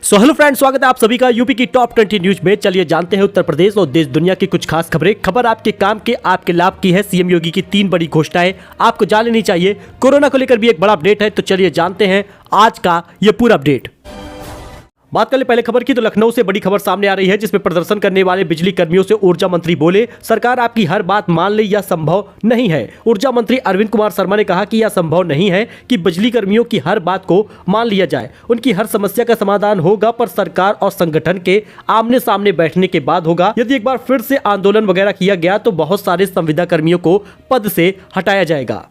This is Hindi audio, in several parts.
हेलो फ्रेंड्स, स्वागत है आप सभी का यूपी की टॉप 20 न्यूज में। चलिए जानते हैं उत्तर प्रदेश और देश दुनिया की कुछ खास खबरें। खबर आपके काम के, आपके लाभ की है। सीएम योगी की 3 बड़ी घोषणाएं आपको जान लेनी चाहिए। कोरोना को लेकर भी एक बड़ा अपडेट है, तो चलिए जानते हैं आज का ये पूरा अपडेट। बात कर ले पहले खबर की, तो लखनऊ से बड़ी खबर सामने आ रही है, जिसमें प्रदर्शन करने वाले बिजली कर्मियों से ऊर्जा मंत्री बोले, सरकार आपकी हर बात मान ले, यह संभव नहीं है। ऊर्जा मंत्री अरविंद कुमार शर्मा ने कहा कि यह संभव नहीं है कि बिजली कर्मियों की हर बात को मान लिया जाए। उनकी हर समस्या का समाधान होगा, पर सरकार और संगठन के आमने सामने बैठने के बाद होगा। यदि एक बार फिर से आंदोलन वगैरह किया गया तो बहुत सारे संविदा कर्मियों को पद से हटाया जाएगा।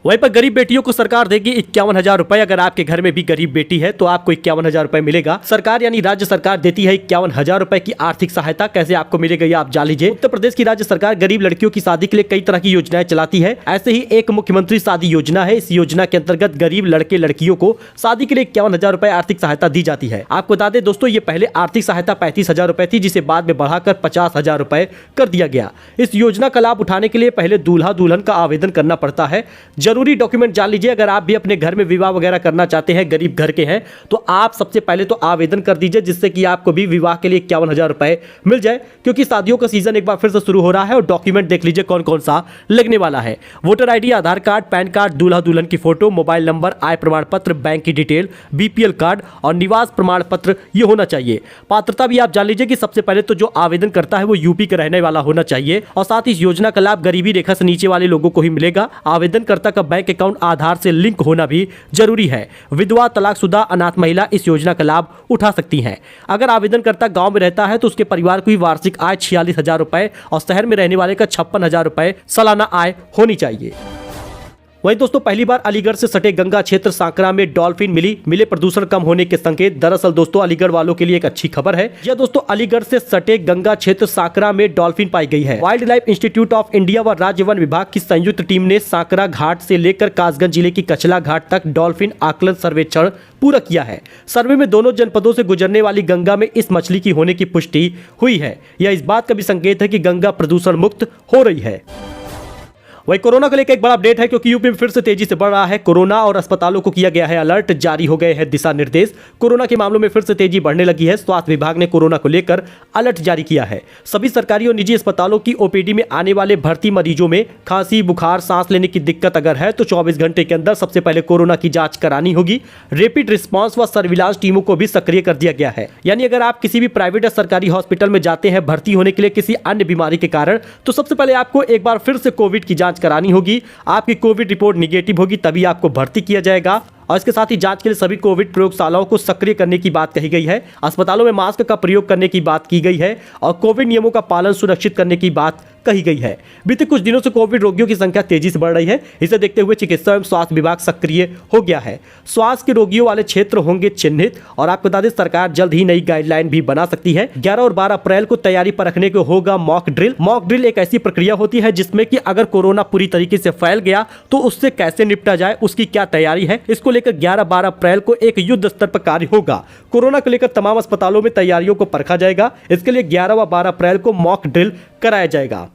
वहीं पर गरीब बेटियों को सरकार देगी 51,000 रुपए। अगर आपके घर में भी गरीब बेटी है तो आपको 51,000 रुपए मिलेगा। सरकार यानी राज्य सरकार देती है 51,000 रुपए की आर्थिक सहायता। कैसे आपको मिलेगा ये आप जान लीजिए। उत्तर प्रदेश की राज्य सरकार गरीब लड़कियों की शादी के लिए कई तरह की योजनाएं चलाती है। ऐसे ही एक मुख्यमंत्री शादी योजना है। इस योजना के अंतर्गत गरीब लड़के लड़कियों को शादी के लिए 51,000 रुपए आर्थिक सहायता दी जाती है। आपको बता दें दोस्तों, ये पहले आर्थिक सहायता 35,000 रुपए थी, जिसे बाद में बढ़ाकर 50,000 रुपए कर दिया गया। इस योजना का लाभ उठाने के लिए पहले दूल्हा दुल्हन का आवेदन करना पड़ता है। जरूरी डॉक्यूमेंट जान लीजिए। अगर आप भी अपने घर में विवाह वगैरह करना चाहते हैं, गरीब घर के हैं, तो आप सबसे पहले तो आवेदन कर दीजिए, जिससे कि आपको भी विवाह के लिए 51,000 रुपए मिल जाए। क्योंकि शादियों का सीजन एक बार फिर से शुरू हो रहा है और डॉक्यूमेंट देख लीजिए कौन कौन सा लगने वाला है। वोटर आईडी, आधार कार्ड, पैन कार्ड, दूल्हा दुल्हन की फोटो, मोबाइल नंबर, आय प्रमाण पत्र, बैंक की डिटेल, बीपीएल कार्ड और निवास प्रमाण पत्र ये होना चाहिए। पात्रता भी आप जान लीजिए कि सबसे पहले तो जो आवेदन करता है वो यूपी का रहने वाला होना चाहिए। और साथ ही इस योजना का लाभ गरीबी रेखा से नीचे वाले लोगों को ही मिलेगा। आवेदनकर्ता का बैंक अकाउंट आधार से लिंक होना भी जरूरी है। विधवा, तलाकशुदा, अनाथ महिला इस योजना का लाभ उठा सकती हैं। अगर आवेदनकर्ता गांव में रहता है तो उसके परिवार को वार्षिक आय 46,000 रुपए और शहर में रहने वाले का 56,000 रुपए सालाना आय होनी चाहिए। वहीं दोस्तों, पहली बार अलीगढ़ से सटे गंगा क्षेत्र सांकरा में डॉल्फिन मिले प्रदूषण कम होने के संकेत। दरअसल दोस्तों, अलीगढ़ वालों के लिए एक अच्छी खबर है। यह दोस्तों अलीगढ़ से सटे गंगा क्षेत्र सांकरा में डॉल्फिन पाई गई है। Wild life institute of India व राज्य वन विभाग की संयुक्त टीम ने सांकरा घाट से लेकर कासगंज जिले की कचला घाट तक डॉल्फिन आकलन सर्वेक्षण पूरा किया है। सर्वे में दोनों जनपदों से गुजरने वाली गंगा में इस मछली की होने की पुष्टि हुई है। यह इस बात का भी संकेत है कि गंगा प्रदूषण मुक्त हो रही है। वही कोरोना को लेकर एक बड़ा अपडेट है, क्योंकि यूपी में फिर से तेजी से बढ़ रहा है कोरोना और अस्पतालों को किया गया है अलर्ट। जारी हो गए हैं दिशा निर्देश। कोरोना के मामलों में फिर से तेजी बढ़ने लगी है। स्वास्थ्य विभाग ने कोरोना को लेकर अलर्ट जारी किया है। सभी सरकारी और निजी अस्पतालों की ओपीडी में आने वाले भर्ती मरीजों में खांसी, बुखार, सांस लेने की दिक्कत अगर है तो 24 घंटे के अंदर सबसे पहले कोरोना की जांच करानी होगी। रैपिड रिस्पांस व सर्विलांस टीमों को भी सक्रिय कर दिया गया है। यानी अगर आप किसी भी प्राइवेट या सरकारी हॉस्पिटल में जाते हैं भर्ती होने के लिए किसी अन्य बीमारी के कारण, तो सबसे पहले आपको एक बार फिर से कोविड की जांच करानी होगी। आपकी कोविड रिपोर्ट निगेटिव होगी तभी आपको भर्ती किया जाएगा। और इसके साथ ही जांच के लिए सभी कोविड प्रयोगशालाओं को सक्रिय करने की बात कही गई है। अस्पतालों में मास्क का प्रयोग करने की बात की गई है और कोविड नियमों का पालन सुनिश्चित करने की बात कही गई है। बीते कुछ दिनों से कोविड रोगियों की संख्या तेजी से बढ़ रही है। इसे देखते हुए चिकित्सा एवं स्वास्थ्य विभाग सक्रिय हो गया है। स्वास्थ्य के रोगियों वाले क्षेत्र होंगे चिन्हित। और आपको बता दें, सरकार जल्द ही नई गाइडलाइन भी बना सकती है। 11 और 12 अप्रैल को तैयारी पर रखने को होगा मॉक ड्रिल। मॉक ड्रिल एक ऐसी प्रक्रिया होती है जिसमें कि अगर कोरोना पूरी तरीके से फैल गया तो उससे कैसे निपटा जाए, उसकी क्या तैयारी है, इसको लेकर 11-12 अप्रैल को एक युद्ध स्तर पर कार्य होगा। कोरोना को लेकर तमाम अस्पतालों में तैयारियों को परखा जाएगा। इसके लिए 11 व 12 अप्रैल को मॉक ड्रिल कराया जाएगा।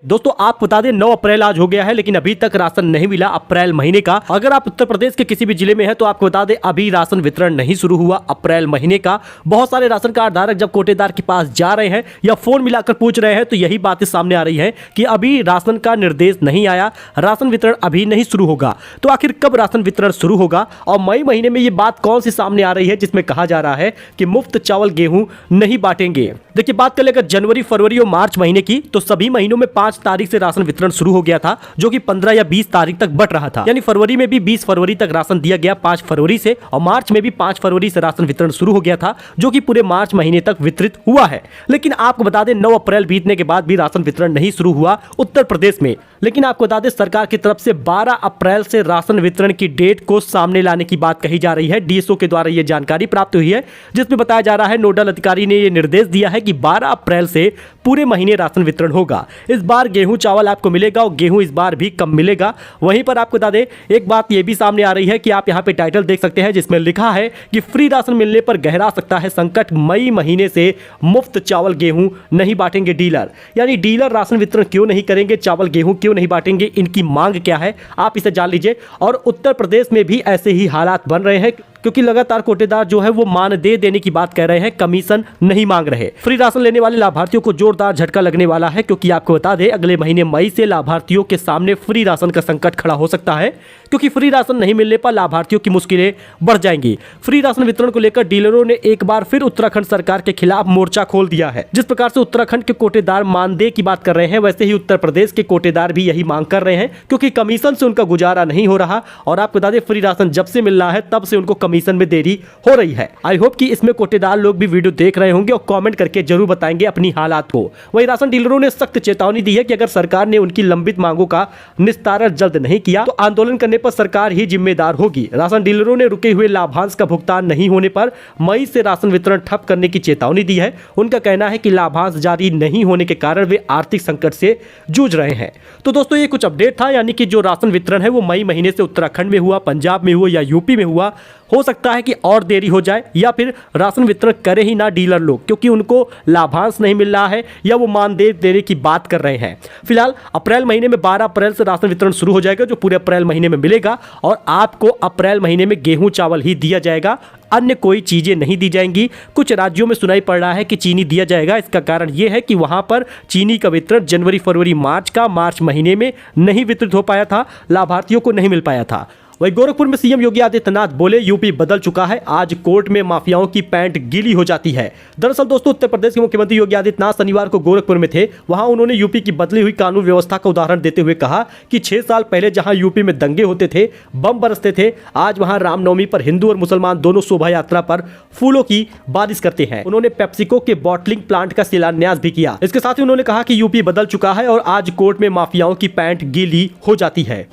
दोस्तों आप बता दें 9 अप्रैल आज हो गया है, लेकिन अभी तक राशन नहीं मिला अप्रैल महीने का। अगर आप उत्तर प्रदेश के किसी भी जिले में हैं तो आपको बता दें अभी राशन वितरण नहीं शुरू हुआ अप्रैल महीने का। बहुत सारे राशन कार्ड धारक जब कोटेदार के पास जा रहे हैं या फोन मिलाकर पूछ रहे हैं तो यही बातें सामने आ रही है कि अभी राशन का निर्देश नहीं आया, राशन वितरण अभी नहीं शुरू होगा। तो आखिर कब राशन वितरण शुरू होगा? और मई महीने में ये बात कौन सी सामने आ रही है जिसमें कहा जा रहा है कि मुफ्त चावल गेहूं नहीं बांटेंगे? देखिए, बात कर लेकर जनवरी, फरवरी और मार्च महीने की, तो सभी महीनों में 5 तारीख से राशन वितरण शुरू हो गया था, जो कि 15 या 20 तारीख तक बढ़ रहा था। यानी फरवरी में भी 20 फरवरी तक राशन दिया गया 5 फरवरी से, और मार्च में भी 5 फरवरी से राशन वितरण शुरू हो गया था, जो कि पूरे मार्च महीने तक वितरित हुआ है। लेकिन आपको बता दें 9 अप्रैल बीतने के बाद भी राशन वितरण नहीं शुरू हुआ उत्तर प्रदेश में। लेकिन आपको बता दें सरकार की तरफ से 12 अप्रैल से राशन वितरण की डेट को सामने लाने की बात कही जा रही है। डीएसओ के द्वारा यह जानकारी प्राप्त हुई है, जिसमें बताया जा रहा है नोडल अधिकारी ने यह निर्देश दिया है कि 12 अप्रैल से पूरे महीने राशन वितरण होगा। इस बार गेहूं चावल आपको मिलेगा और गेहूं इस बार भी कम मिलेगा। वहीं पर आपको बता दें एक बात यह भी सामने आ रही है कि आप यहां पे टाइटल देख सकते हैं जिसमें लिखा है कि फ्री राशन मिलने पर गहरा सकता है संकट, मई महीने से मुफ्त चावल गेहूं नहीं बांटेंगे डीलर। यानी डीलर राशन वितरण क्यों नहीं करेंगे, चावल गेहूं क्यों नहीं बांटेंगे, इनकी मांग क्या है आप इसे जान लीजिए। और उत्तर प्रदेश में भी ऐसे ही हालात बन रहे हैं, क्योंकि लगातार कोटेदार जो है वो मानदेय देने की बात कह रहे हैं, कमीशन नहीं मांग रहे। फ्री राशन लेने वाले लाभार्थियों को जोरदार झटका लगने वाला है, क्योंकि आपको बता दें अगले महीने मई से लाभार्थियों के सामने फ्री राशन का संकट खड़ा हो सकता है, क्योंकि फ्री राशन नहीं मिलने पर लाभार्थियों की मुश्किलें बढ़ जाएंगी। फ्री राशन वितरण को लेकर डीलरों ने एक बार फिर उत्तराखंड सरकार के खिलाफ मोर्चा खोल दिया है। जिस प्रकार से उत्तराखंड के कोटेदार मानदेय की बात कर रहे हैं, वैसे ही उत्तर प्रदेश के कोटेदार भी यही मांग कर रहे हैं, क्योंकि कमीशन से उनका गुजारा नहीं हो रहा। और आपको बता दें फ्री राशन जब से मिल रहा है तब से उनको कमीशन में देरी हो रही है। आई होप कि इसमें कोटेदार लोग भी वीडियो देख रहे होंगे और कमेंट करके जरूर बताएंगे अपनी हालात को। वहीं राशन डीलरों ने सख्त चेतावनी दी है कि अगर सरकार ने उनकी लंबित मांगों का निस्तारण जल्द नहीं किया तो आंदोलन करने पर सरकार ही जिम्मेदार होगी। राशन डीलरों ने रुके हुए लाभांश का भुगतान नहीं होने पर मई से राशन वितरण ठप करने की चेतावनी दी है। उनका कहना है कि लाभांश जारी नहीं होने के कारण वे आर्थिक संकट से जूझ रहे हैं। तो दोस्तों ये कुछ अपडेट था, यानी कि जो राशन वितरण है वो मई महीने से उत्तराखंड में हुआ, पंजाब में हुआ या यूपी में हुआ, हो सकता है कि और देरी हो जाए या फिर राशन वितरण करे ही ना डीलर लोग, क्योंकि उनको लाभांश नहीं मिल रहा है या वो मानदेय देने की बात कर रहे हैं। फिलहाल अप्रैल महीने में 12 अप्रैल से राशन वितरण शुरू हो जाएगा, जो पूरे अप्रैल महीने में मिलेगा और आपको अप्रैल महीने में गेहूं चावल ही दिया जाएगा, अन्य कोई चीजें नहीं दी जाएंगी। कुछ राज्यों में सुनाई पड़ रहा है कि चीनी दिया जाएगा। इसका कारण यह है कि वहां पर चीनी का वितरण जनवरी फरवरी मार्च महीने में नहीं वितरित हो पाया था, लाभार्थियों को नहीं मिल पाया था। वहीं गोरखपुर में सीएम योगी आदित्यनाथ बोले यूपी बदल चुका है, आज कोर्ट में माफियाओं की पैंट गीली हो जाती है। दरअसल दोस्तों उत्तर प्रदेश के मुख्यमंत्री योगी आदित्यनाथ शनिवार को गोरखपुर में थे। वहां उन्होंने यूपी की बदली हुई कानून व्यवस्था का उदाहरण देते हुए कहा कि 6 साल पहले जहां यूपी में दंगे होते थे, बम बरसते थे, आज वहां रामनवमी पर हिंदू और मुसलमान दोनों शोभा यात्रा पर फूलों की बारिश करते हैं। उन्होंने पेप्सिको के बॉटलिंग प्लांट का शिलान्यास भी किया। इसके साथ ही उन्होंने कहा कि यूपी बदल चुका है और आज कोर्ट में माफियाओं की पैंट गीली हो जाती है।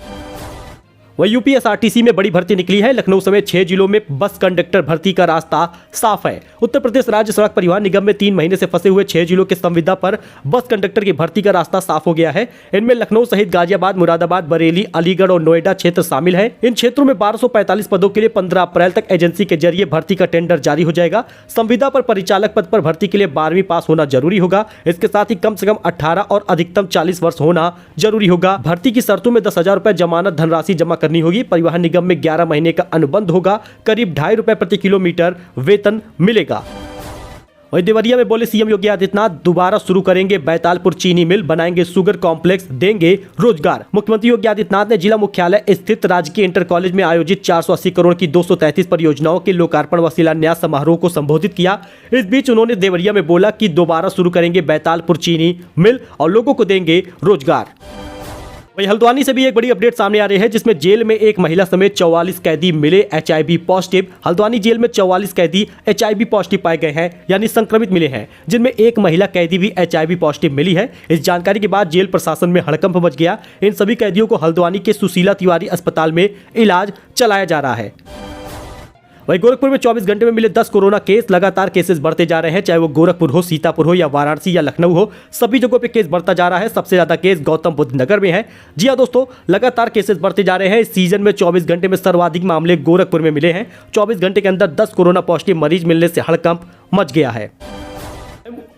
वही यूपी एसआरटीसी में बड़ी भर्ती निकली है। लखनऊ समेत 6 जिलों में बस कंडक्टर भर्ती का रास्ता साफ है। उत्तर प्रदेश राज्य सड़क परिवहन निगम में 3 महीने से फंसे हुए 6 जिलों के संविदा पर बस कंडक्टर की भर्ती का रास्ता साफ हो गया है। इनमें लखनऊ सहित गाजियाबाद, मुरादाबाद, बरेली, अलीगढ़ और नोएडा क्षेत्र शामिल है। इन क्षेत्रों में 1245 पदों के लिए 15 अप्रैल तक एजेंसी के जरिए भर्ती का टेंडर जारी हो जाएगा। संविदा पर परिचालक पद पर भर्ती के लिए 12वीं पास होना जरूरी होगा। इसके साथ ही कम से कम 18 और अधिकतम 40 वर्ष होना जरूरी होगा। भर्ती की शर्तों में 10,000 रुपए जमानत धनराशि जमा करनी होगी। परिवहन निगम में 11 महीने का अनुबंध होगा। करीब 2.5 रुपए प्रति किलोमीटर वेतन मिलेगा। वहीं देवरिया में बोले सीएम योगी आदित्यनाथ दोबारा शुरू करेंगे बैतालपुर चीनी मिल, बनाएंगे शुगर कॉम्प्लेक्स, देंगे रोजगार। मुख्यमंत्री योगी आदित्यनाथ ने जिला मुख्यालय स्थित राजकीय इंटर कॉलेज में आयोजित 480 करोड़ की 233 परियोजनाओं के लोकार्पण व शिलान्यास समारोह को संबोधित किया। इस बीच उन्होंने देवरिया में बोला कि दोबारा शुरू करेंगे बैतालपुर चीनी मिल और लोगों को देंगे रोजगार। वहीं हल्द्वानी से भी एक बड़ी अपडेट सामने आ रही है, जिसमें जेल में एक महिला समेत 44 कैदी मिले HIV पॉजिटिव। हल्द्वानी जेल में 44 कैदी HIV पॉजिटिव पाए गए हैं, यानी संक्रमित मिले हैं, जिनमें एक महिला कैदी भी HIV पॉजिटिव मिली है। इस जानकारी के बाद जेल प्रशासन में हड़कंप मच गया। इन सभी कैदियों को हल्द्वानी के सुशीला तिवारी अस्पताल में इलाज चलाया जा रहा है। वहीं गोरखपुर में 24 घंटे में मिले 10 कोरोना केस। लगातार केसेस बढ़ते जा रहे हैं, चाहे वो गोरखपुर हो, सीतापुर हो या वाराणसी या लखनऊ हो, सभी जगहों पे केस बढ़ता जा रहा है। सबसे ज्यादा केस गौतम बुद्ध नगर में है। जी हां दोस्तों, लगातार केसेस बढ़ते जा रहे हैं। इस सीजन में 24 घंटे में सर्वाधिक मामले गोरखपुर में मिले हैं। 24 घंटे के अंदर 10 कोरोना पॉजिटिव मरीज मिलने से हड़कंप मच गया है।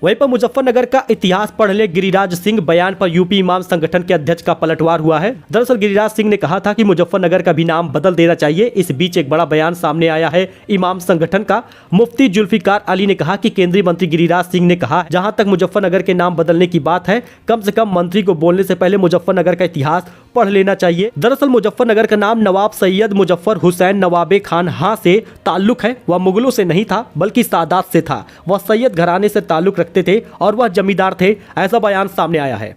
वहीं पर मुजफ्फरनगर का इतिहास पढ़ ले गिरिराज सिंह बयान पर यूपी इमाम संगठन के अध्यक्ष का पलटवार हुआ है। दरअसल गिरिराज सिंह ने कहा था कि मुजफ्फरनगर का भी नाम बदल देना चाहिए। इस बीच एक बड़ा बयान सामने आया है इमाम संगठन का। मुफ्ती जुल्फिकार अली ने कहा कि केंद्रीय मंत्री गिरिराज सिंह ने कहा, जहां तक मुजफ्फरनगर के नाम बदलने की बात है, कम से कम मंत्री को बोलने से पहले मुजफ्फरनगर का इतिहास पढ़ लेना चाहिए। दरअसल मुजफ्फरनगर का नाम नवाब सैयद मुजफ्फर हुसैन नवाबे खान से ताल्लुक है। वह मुगलों से नहीं था बल्कि सादात से था। वह सैयद घराने से ताल्लुक रखते थे और वह जमींदार थे, ऐसा बयान सामने आया है।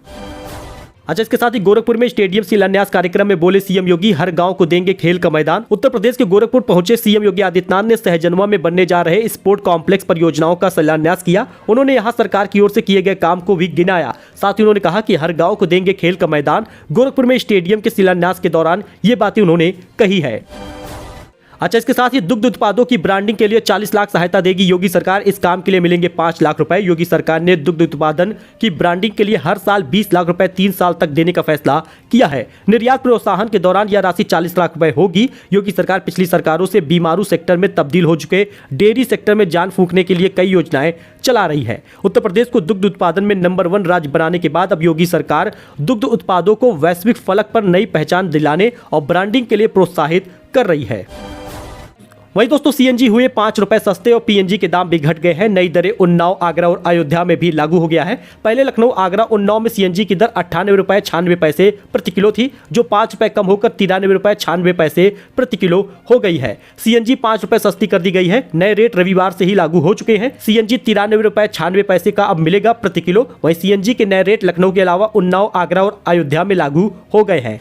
अच्छा, इसके साथ ही गोरखपुर में स्टेडियम शिलान्यास कार्यक्रम में बोले सीएम योगी, हर गांव को देंगे खेल का मैदान। उत्तर प्रदेश के गोरखपुर पहुंचे सीएम योगी आदित्यनाथ ने सहजनवा में बनने जा रहे स्पोर्ट कॉम्प्लेक्स परियोजनाओं का शिलान्यास किया। उन्होंने यहां सरकार की ओर से किए गए काम को भी गिनाया। साथ ही उन्होंने कहा कि हर गांव को देंगे खेल का मैदान। गोरखपुर में स्टेडियम के शिलान्यास के दौरान ये बातें उन्होंने कही है। अच्छा, इसके साथ ही दुग्ध उत्पादों की ब्रांडिंग के लिए 40 लाख सहायता देगी योगी सरकार। इस काम के लिए मिलेंगे 5 लाख रुपए। योगी सरकार ने दुग्ध उत्पादन की ब्रांडिंग के लिए हर साल 20 लाख रुपए 3 साल तक देने का फैसला किया है। निर्यात प्रोत्साहन के दौरान यह राशि 40 लाख रुपए होगी। योगी सरकार पिछली सरकारों से बीमारू सेक्टर में तब्दील हो चुके डेयरी सेक्टर में जान फूंकने के लिए कई योजनाएं चला रही है। उत्तर प्रदेश को दुग्ध उत्पादन में नंबर 1 राज्य बनाने के बाद अब योगी सरकार दुग्ध उत्पादों को वैश्विक फलक पर नई पहचान दिलाने और ब्रांडिंग के लिए प्रोत्साहित कर रही है। वहीं दोस्तों सीएनजी हुए 5 रुपए सस्ते और पीएनजी के दाम भी घट गए हैं। नई दरें उन्नाव, आगरा और अयोध्या में भी लागू हो गया है। पहले लखनऊ, आगरा, उन्नाव में सीएनजी की दर 98 रुपए 96 पैसे प्रति किलो थी, जो 5 रुपए कम होकर 93 रुपए 96 पैसे प्रति किलो हो गई है। सीएनजी 5 रुपए सस्ती कर दी गई है। नए रेट रविवार से ही लागू हो चुके हैं। सीएनजी 93 रुपए 96 पैसे का अब मिलेगा प्रति किलो। वहीं सीएनजी के नए रेट लखनऊ के अलावा उन्नाव, आगरा और अयोध्या में लागू हो गए हैं।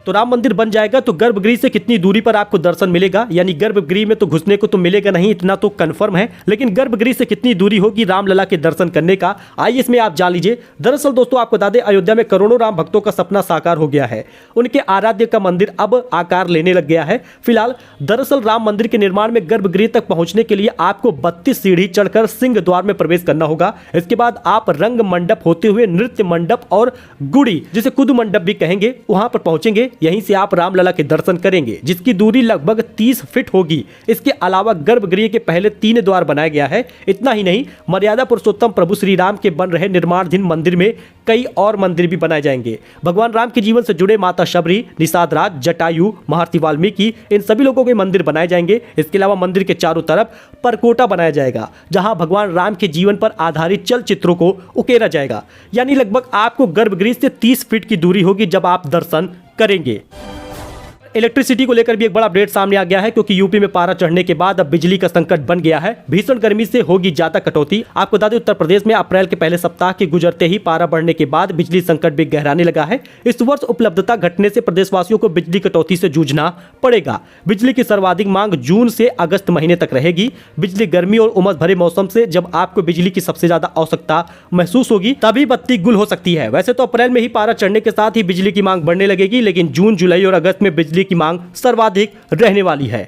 तो राम मंदिर बन जाएगा तो गर्भगृह से कितनी दूरी पर आपको दर्शन मिलेगा, यानी गर्भगृह में तो घुसने को तो मिलेगा नहीं, इतना तो कंफर्म है, लेकिन गर्भगृह से कितनी दूरी होगी रामलला के दर्शन करने का, आइए इसमें आप जान लीजिए। दरअसल दोस्तों आपको बता दें, अयोध्या में करोड़ों राम भक्तों का सपना साकार हो गया है। उनके आराध्य का मंदिर अब आकार लेने लग गया है। फिलहाल दरअसल राम मंदिर के निर्माण में गर्भगृह तक पहुंचने के लिए आपको 32 सीढ़ी चढ़कर सिंह द्वार में प्रवेश करना होगा। इसके बाद आप रंग मंडप होते हुए नृत्य मंडप और गुड़ी, जिसे कुद मंडप भी कहेंगे, वहां पर पहुंचेंगे। यहीं से आप रामलला के दर्शन करेंगे, जिसकी दूरी लगभग 30 फीट होगी। इसके अलावा गर्भगृह के पहले 3 द्वार बनाया गया है। इतना ही नहीं, मर्यादा पुरुषोत्तम प्रभु श्री राम के बन रहे निर्माणाधीन मंदिर में कई और मंदिर भी बनाए जाएंगे। भगवान राम के जीवन से जुड़े माता शबरी, निषाद राज, जटायु, महर्षि वाल्मीकि, इन सभी लोगों के मंदिर बनाए जाएंगे। इसके अलावा मंदिर के चारों तरफ परकोटा बनाया जाएगा, जहां भगवान राम के जीवन पर आधारित चलचित्रों को उकेरा जाएगा। यानी लगभग आपको गर्भगृह से 30 फीट की दूरी होगी जब आप दर्शन करेंगे। इलेक्ट्रिसिटी को लेकर भी एक बड़ा अपडेट सामने आ गया है, क्योंकि यूपी में पारा चढ़ने के बाद अब बिजली का संकट बन गया है। भीषण गर्मी से होगी ज्यादा कटौती। आपको बता दें, उत्तर प्रदेश में अप्रैल के पहले सप्ताह के गुजरते ही पारा बढ़ने के बाद बिजली संकट भी गहराने लगा है। इस वर्ष उपलब्धता घटने से प्रदेशवासियों को बिजली कटौती से जूझना पड़ेगा। बिजली की सर्वाधिक मांग जून से अगस्त महीने तक रहेगी। बिजली गर्मी और उमस भरे मौसम से जब आपको बिजली की सबसे ज्यादा आवश्यकता महसूस होगी, तभी बत्ती गुल हो सकती है। वैसे तो अप्रैल में ही पारा चढ़ने के साथ ही बिजली की मांग बढ़ने लगेगी, लेकिन जून, जुलाई और अगस्त में बिजली की मांग सर्वाधिक रहने वाली है।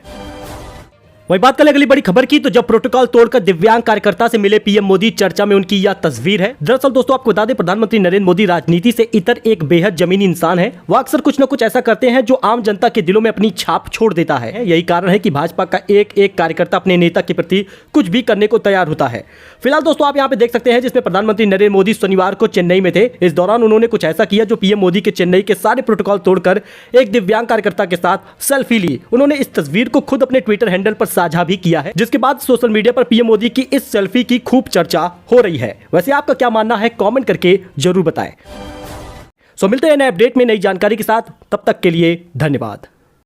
वही बात करें अगली बड़ी खबर की, तो जब प्रोटोकॉल तोड़कर दिव्यांग कार्यकर्ता से मिले पीएम मोदी, चर्चा में उनकी यह तस्वीर है। दरअसल दोस्तों आपको बता दें, प्रधानमंत्री नरेंद्र मोदी राजनीति से इतर एक बेहद जमीनी इंसान है। वह अक्सर कुछ न कुछ ऐसा करते हैं जो आम जनता के दिलों में अपनी छाप छोड़ देता है। यही कारण है कि भाजपा का एक एक कार्यकर्ता अपने नेता के प्रति कुछ भी करने को तैयार होता है। फिलहाल दोस्तों आप यहाँ पे देख सकते हैं, जिसमें प्रधानमंत्री नरेंद्र मोदी शनिवार को चेन्नई में थे। इस दौरान उन्होंने कुछ ऐसा किया जो पीएम मोदी के चेन्नई के सारे प्रोटोकॉल तोड़कर एक दिव्यांग कार्यकर्ता के साथ सेल्फी ली। उन्होंने इस तस्वीर को खुद अपने ट्विटर हैंडल पर साझा भी किया है, जिसके बाद सोशल मीडिया पर पीएम मोदी की इस सेल्फी की खूब चर्चा हो रही है। वैसे आपका क्या मानना है, कमेंट करके जरूर बताएं। मिलते हैं नए अपडेट में नई जानकारी के साथ, तब तक के लिए धन्यवाद।